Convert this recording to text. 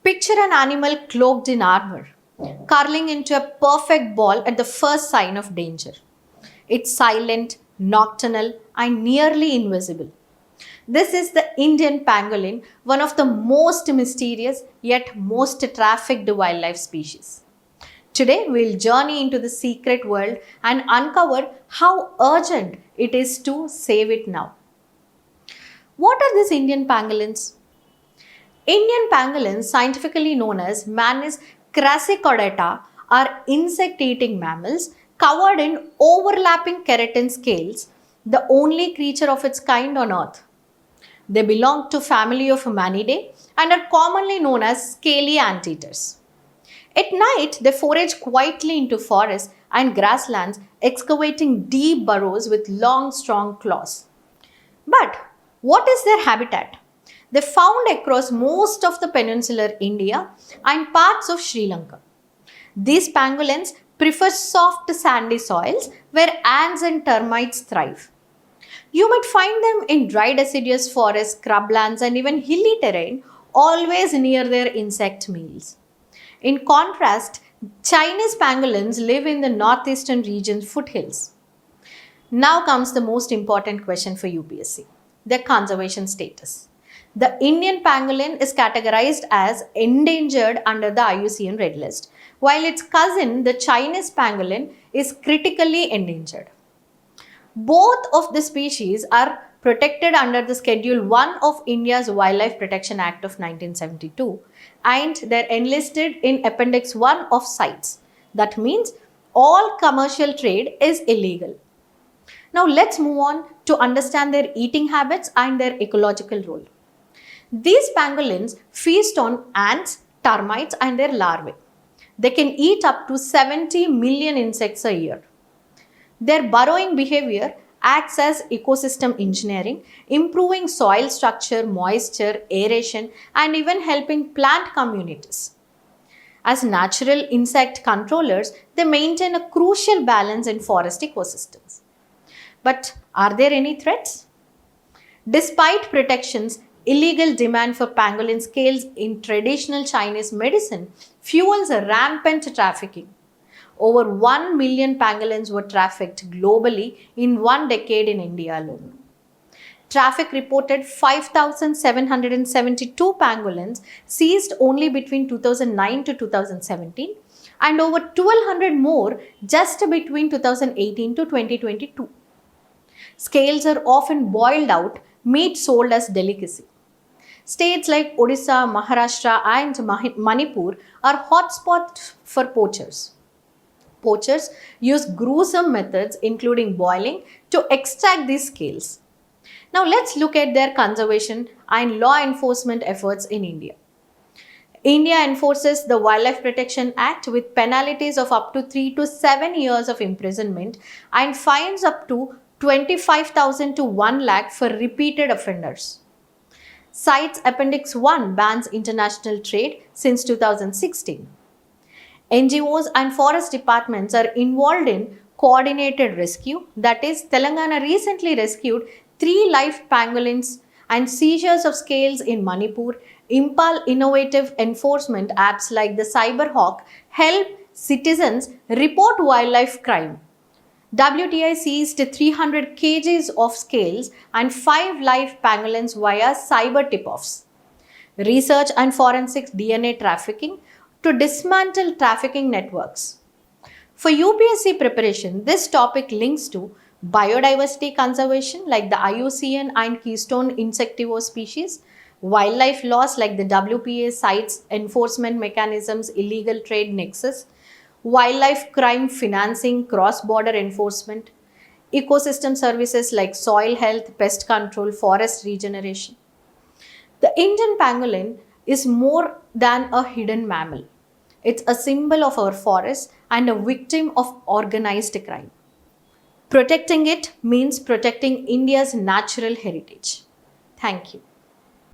Picture an animal cloaked in armor, curling into a perfect ball at the first sign of danger. It's silent, nocturnal, and nearly invisible. This is the Indian pangolin, one of the most mysterious yet most trafficked wildlife species. Today, we'll journey into the secret world and uncover how urgent it is to save it now. What are these Indian pangolins? Indian pangolins, scientifically known as Manis crassicaudata, are insect-eating mammals covered in overlapping keratin scales, the only creature of its kind on Earth. They belong to family of Manidae and are commonly known as scaly anteaters. At night, they forage quietly into forests and grasslands, excavating deep burrows with long, strong claws. But what is their habitat? They found across most of the peninsular India and parts of Sri Lanka. These pangolins prefer soft sandy soils where ants and termites thrive. You might find them in dry deciduous forests, scrublands, and even hilly terrain, always near their insect meals. In contrast, Chinese pangolins live in the northeastern region's foothills. Now comes the most important question for UPSC: their conservation status. The Indian pangolin is categorized as endangered under the IUCN Red List, while its cousin, the Chinese pangolin, is critically endangered. Both of the species are protected under the Schedule 1 of India's Wildlife Protection Act of 1972, and they're enlisted in Appendix 1 of CITES. That means all commercial trade is illegal. Now let's move on to understand their eating habits and their ecological role. These pangolins feast on ants, termites, and their larvae. They can eat up to 70 million insects a year. Their burrowing behavior acts as ecosystem engineering, improving soil structure, moisture, aeration, and even helping plant communities. As natural insect controllers, they maintain a crucial balance in forest ecosystems. But are there any threats? Despite protections, illegal demand for pangolin scales in traditional Chinese medicine fuels a rampant trafficking. Over 1 million pangolins were trafficked globally in 1 decade in India alone. Traffic reported 5,772 pangolins seized only between 2009 to 2017 and over 1,200 more just between 2018 to 2022. Scales are often boiled out, meat sold as delicacy. States like Odisha, Maharashtra, and Manipur are hotspots for poachers. Poachers use gruesome methods, including boiling, to extract these scales. Now, let's look at their conservation and law enforcement efforts in India. India enforces the Wildlife Protection Act with penalties of up to 3 to 7 years of imprisonment and fines up to 25,000 to 1 lakh for repeated offenders. CITES Appendix 1 bans international trade since 2016. NGOs and forest departments are involved in coordinated rescue. That is, Telangana recently rescued 3 live pangolins, and seizures of scales in Manipur. Impal innovative enforcement apps like the Cyberhawk help citizens report wildlife crime. WTI seized 300 kgs of scales and 5 live pangolins via cyber tip-offs. Research and forensic DNA trafficking to dismantle trafficking networks. For UPSC preparation, this topic links to biodiversity conservation like the IUCN and Keystone Insectivore species, wildlife laws like the WPA CITES enforcement mechanisms, illegal trade nexus, wildlife crime financing, cross-border enforcement, ecosystem services like soil health, pest control, forest regeneration. The Indian pangolin is more than a hidden mammal. It's a symbol of our forests and a victim of organized crime. Protecting it means protecting India's natural heritage. Thank you.